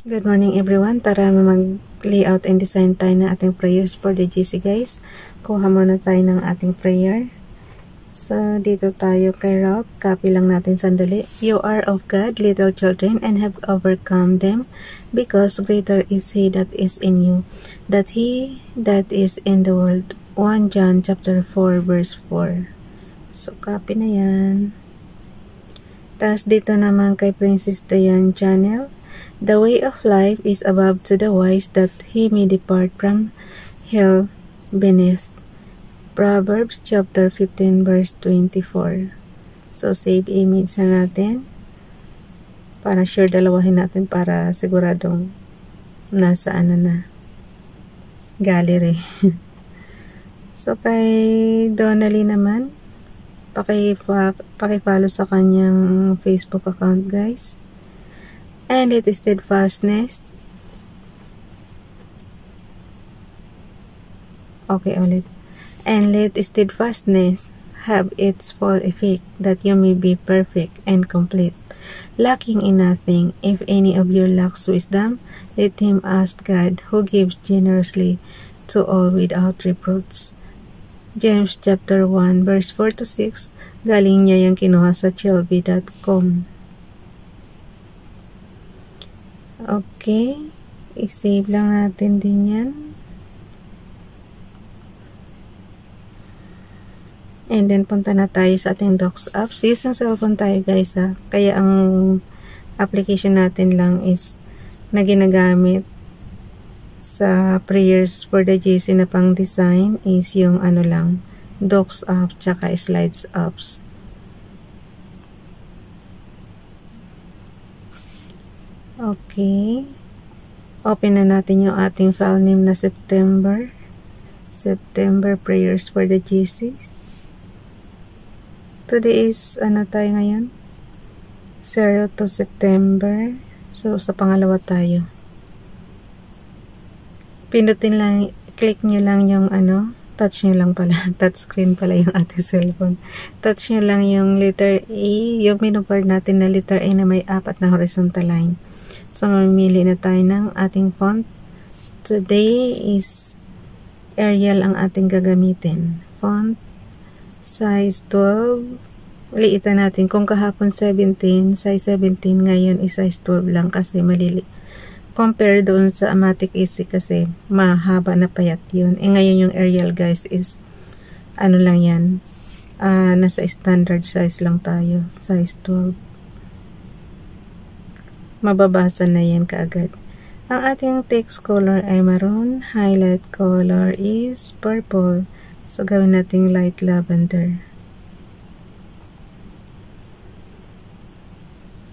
Good morning everyone. Tara mag-layout and design tayo ng ating prayers for the GC guys. Kuha muna tayo ng ating prayer. So, dito tayo kay Ralph. Copy lang natin sandali. You are of God, little children, and have overcome them, because greater is He that is in you, that He that is in the world. 1 John chapter 4 verse 4. So, copy na yan. Tapos dito naman kay Princess Diane Channel. The way of life is above to the wise, that he may depart from hell beneath. Proverbs chapter 15 verse 24. So save image na natin. Para sure dalawahin natin para siguradong nasa na gallery. So kay Donnelly naman, paki-follow sa kanyang Facebook account guys. And let steadfastness. Okay, ulit. And let steadfastness have its full effect, that you may be perfect and complete, lacking in nothing. If any of you lacks wisdom, let him ask God, who gives generously to all without reproach. James chapter 1 verse 4 to 6. Galing niya yung kinuha sa chelby.com. Okay, i-save lang natin din yan. And then punta na tayo sa ating Docs apps. Using cellphone tayo guys ha. Kaya ang application natin lang is na ginagamit sa prayers for the GC na pang design is yung lang, Docs app tsaka Slides apps. Okay. Open na natin yung ating file name na September prayers for the GC. Today is tayo ngayon? 0 to September. So sa pangalawa tayo. Pindutin lang, click nyo lang yung touch nyo lang pala. Touch screen pala yung ating cellphone. Touch nyo lang yung letter A, yung menu bar natin na letter A na may 4 na horizontal line. So, mamimili na tayo ng ating font. Today is Arial ang ating gagamitin. Font, size 12. Liitan natin. Kung kahapon 17, size 17, ngayon is size 12 lang kasi malili. Compare doon sa Amatic Easy kasi mahaba na payat yun. Ngayon yung Arial guys is lang yan. Nasa standard size lang tayo. Size 12. Mababasa na yan kaagad. Ang ating text color ay maroon. Highlight color is purple. So, gawin nating light lavender.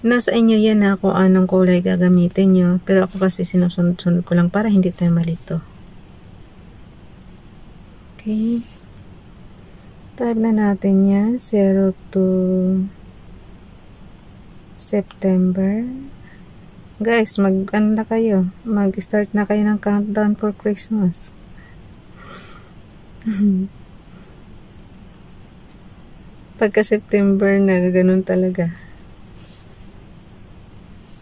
Nasa inyo yan na kung anong kulay gagamitin nyo. Pero ako kasi sinusunod-sunod ko lang para hindi tayo malito. Okay. Tab na natin yan. 0 to September. Guys, na kayo. Mag-start na kayo ng countdown for Christmas. Pagka September na, ganun talaga.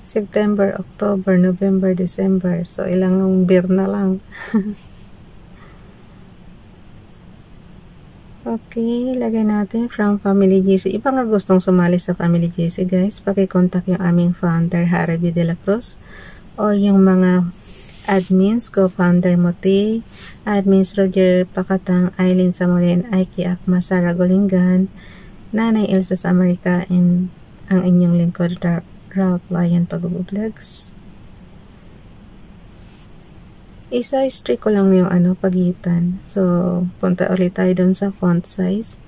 September, October, November, December. So, ilang beer na lang. Okay, lagay natin from Family GC. Iba nga gustong sumali sa Family GC guys, paki-contact yung aming founder, Harvey De La Cruz, or yung mga admins, co-founder Moti, admins Roger Pakatang, Aileen Samorin, Aiki Akma, Sarah Golingan, Nanay Elsa sa Amerika, and ang inyong lingkod, Ralph Lion Pag-vlogs. Isa-size ko lang yung pagitan. So, punta ulit tayo dun sa font size.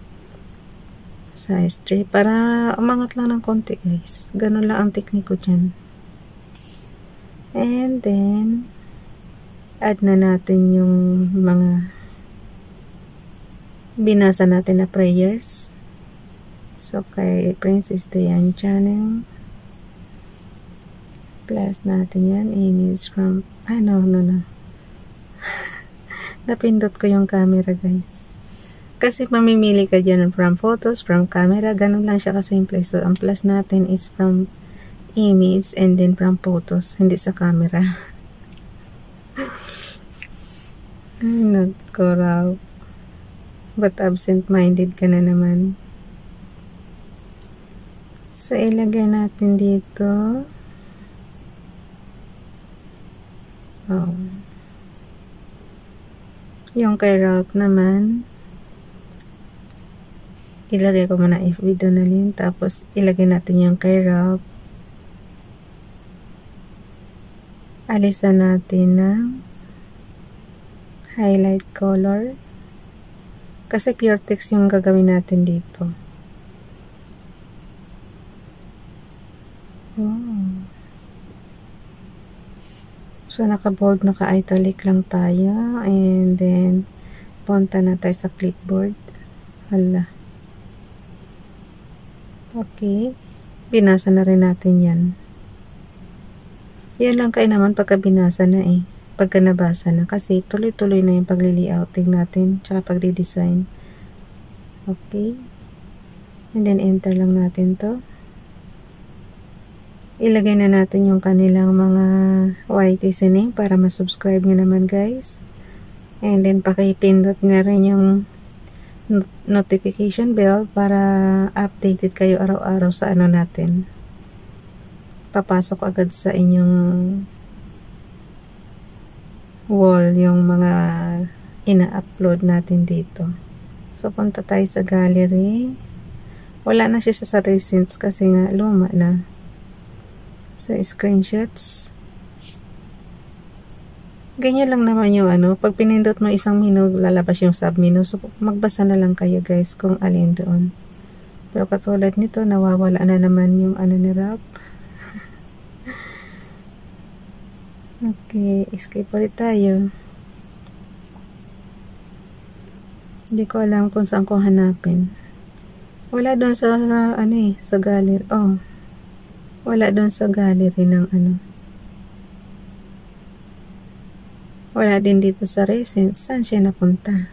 Size 3. Para umangat lang ng konti guys. Ganun lang ang technique ko dyan. And then, add na natin yung mga binasa natin na prayers. So, kay Princess Diane Channel. Plus natin yan. Image from, no. Napindot ko yung camera guys. Kasi mamimili ka dyan from photos, from camera. Ganun lang siya kasimple. So, ang plus natin is from image and then from photos, hindi sa camera. Ay, nako raw. But absent-minded ka na naman. So, ilagay natin dito. Oh. Yung kay Ralph naman, ilagay ko muna FB Donalyn, tapos ilagay natin yung kay Ralph. Alisan natin ng highlight color. Kasi pure text yung gagawin natin dito. Wow. So, naka-bold, naka-italic lang tayo. And then, punta na tayo sa clipboard. Hala. Okay. Binasa na rin natin yan. Yan lang kayo naman pagka binasa na eh. Pagka nabasa na. Kasi tuloy-tuloy na yung pagli-layouting natin. Tsaka pagdi-design. Okay. And then, enter lang natin to. Ilagay na natin yung kanilang mga YT name para masubscribe nyo naman guys. And then pakipindot na rin yung notification bell para updated kayo araw-araw sa ano natin. Papasok agad sa inyong wall yung mga ina-upload natin dito. So punta tayo sa gallery. Wala na siya sa recents kasi nga luma na. So, screenshots. Ganyan lang naman yung ano. Pag pinindot mo isang menu, lalabas yung sub-menu. So, magbasa na lang kayo guys kung alin doon. Pero katulad nito, nawawala na naman yung ano ni Ralph. Okay, escape ulit tayo. Hindi ko alam kung saan ko hanapin. Wala doon sa ano eh, sa gallery. Oh. Wala doon sa gallery ng ano. Wala din dito sa recent. Saan siya napunta?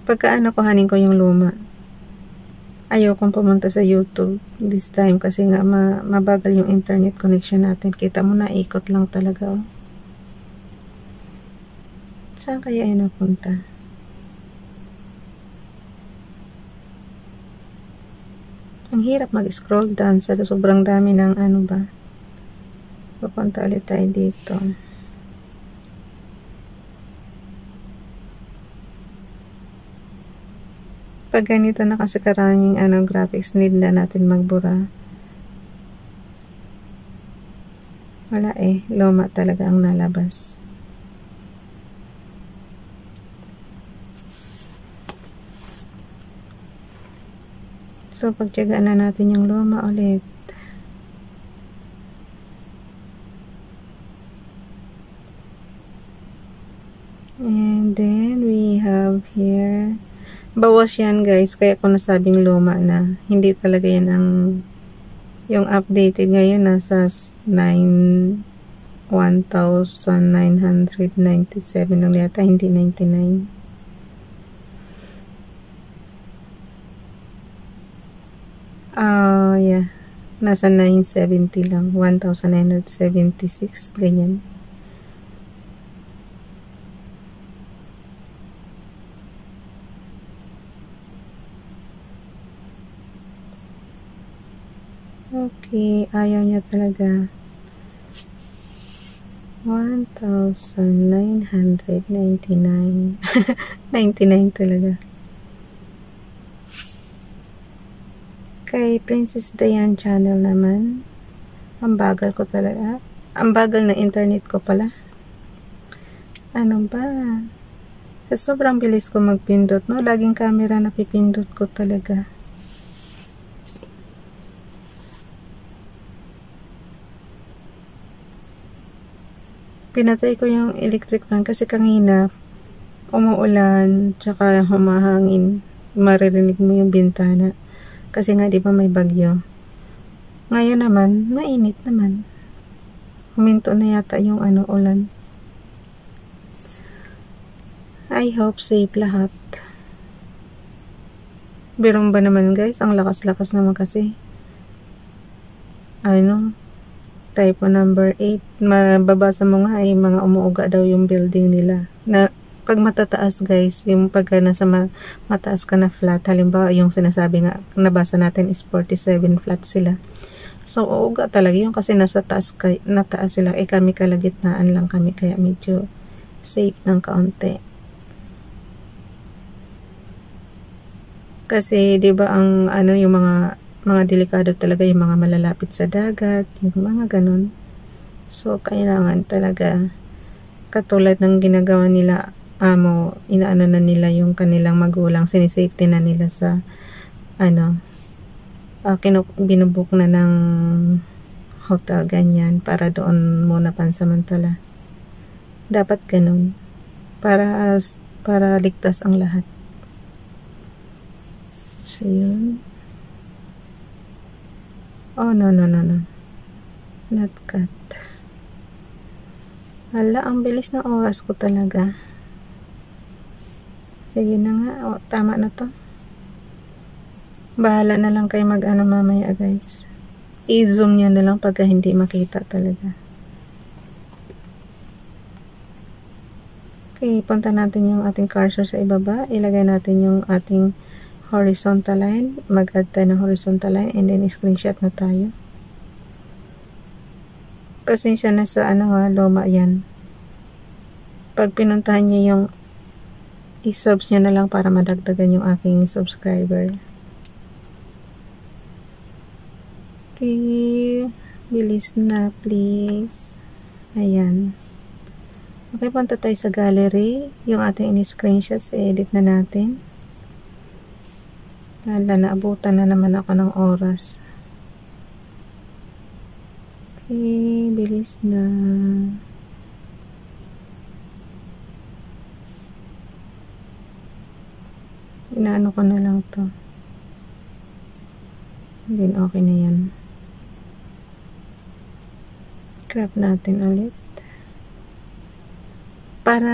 Pagka ano, kuhanin ko yung luma. Ayaw kong pumunta sa YouTube this time kasi nga mabagal yung internet connection natin. Kita mo na, ikot lang talaga. Oh. Saan kaya yun napunta? Ang hirap mag-scroll down sa sobrang dami ng ano ba. Pupunta ulit tayo dito. Pag ganito na kasi karaming ano, graphics, need na natin magbura. Wala eh. Luma talaga ang nalabas. So, pagtyagaan na natin yung luma ulit. And then, we have here. Bawas yan guys. Kaya ko nasabing luma na. Hindi talaga yan ang yung updated ngayon. Nasa 1,997 lang yata. Hindi 99. Yeah. Nasa 970 lang. 1,976. Ganyan. Okay. Ayaw niya talaga. 1,999. 99 talaga. Kay Princess Diane channel naman, ang bagal ko talaga. Ang bagal na internet ko pala. Ano ba? Sa sobrang bilis ko magpindot, no? Laging camera na pipindot ko talaga. Pinatay ko yung electric fan kasi kanina umuulan, tsaka humahangin. Maririnig mo yung bintana. Kasi nga di ba may bagyo. Ngayon naman, mainit naman. Huminto na yata yung ano, ulan. I hope safe lahat. Birong ba naman guys? Ang lakas-lakas naman kasi. typo number 8. Mababasa mo nga ay mga umuuga daw yung building nila. Na pag matataas guys, yung pagka nasa mataas ka na flat, halimbawa yung sinasabi nga, nabasa natin is 47 flat sila. So, uuga talaga yun kasi nasa taas, nataas sila. Kami kalagitnaan lang kami, kaya medyo safe ng kaunti. Kasi, di ba ang, yung mga delikado talaga, yung mga malalapit sa dagat, yung mga ganun. So, kailangan talaga, katulad ng ginagawa nila, inaano na nila yung kanilang magulang, sinisafety na nila sa, binubuk na ng hotel, ganyan, para doon muna pansamantala. Dapat ganun. Para ligtas ang lahat. So, yun. Oh, no. Not cut. Hala, ang bilis ng oras ko talaga. Sige na nga. Tama na to. Bahala na lang kayo mamaya guys. I-zoom nyo na lang pagka hindi makita talaga. Okay, punta natin yung ating cursor sa ibaba. Ilagay natin yung ating horizontal line. Mag-add tayo ng horizontal line and then screenshot na tayo. Pasensya na sa luma yan. Pag pinuntahan nyo yung i-subs nyo na lang para madagdagan yung aking subscriber. Okay, bilis na please. Ayan. Okay, punta tayo sa gallery. Yung ating in-screenshot, edit na natin. Hala, naabutan na naman ako ng oras. Okay, bilis na. Inaano ko na lang to. Then, okay na yan. Crop natin ulit. Para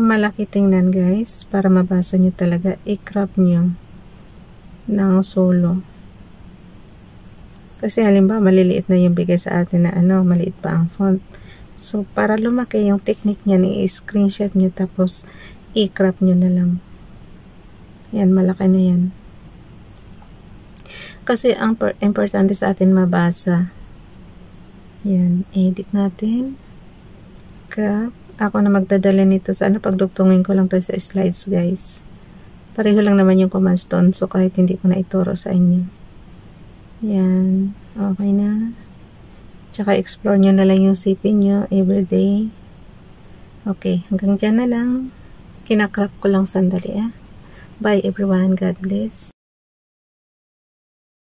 malaki tingnan guys, para mabasa nyo talaga, i-crop nyo ng solo. Kasi halimbawa, maliliit na yung bigay sa atin na maliit pa ang font. So, para lumaki yung technique niyan, i-screenshot nyo tapos i-crop nyo na lang. Yan, malaki na yan. Kasi ang importante sa atin mabasa. Yan, edit natin. Crop. Ako na magdadala nito sa pagdugtungin ko lang to sa slides guys. Pareho lang naman yung commands doon, so kahit hindi ko na ituro sa inyo. Yan, okay na. Tsaka explore nyo na lang yung sipin nyo everyday. Okay, hanggang dyan na lang. Kinakrap ko lang sandali. Bye everyone, God bless.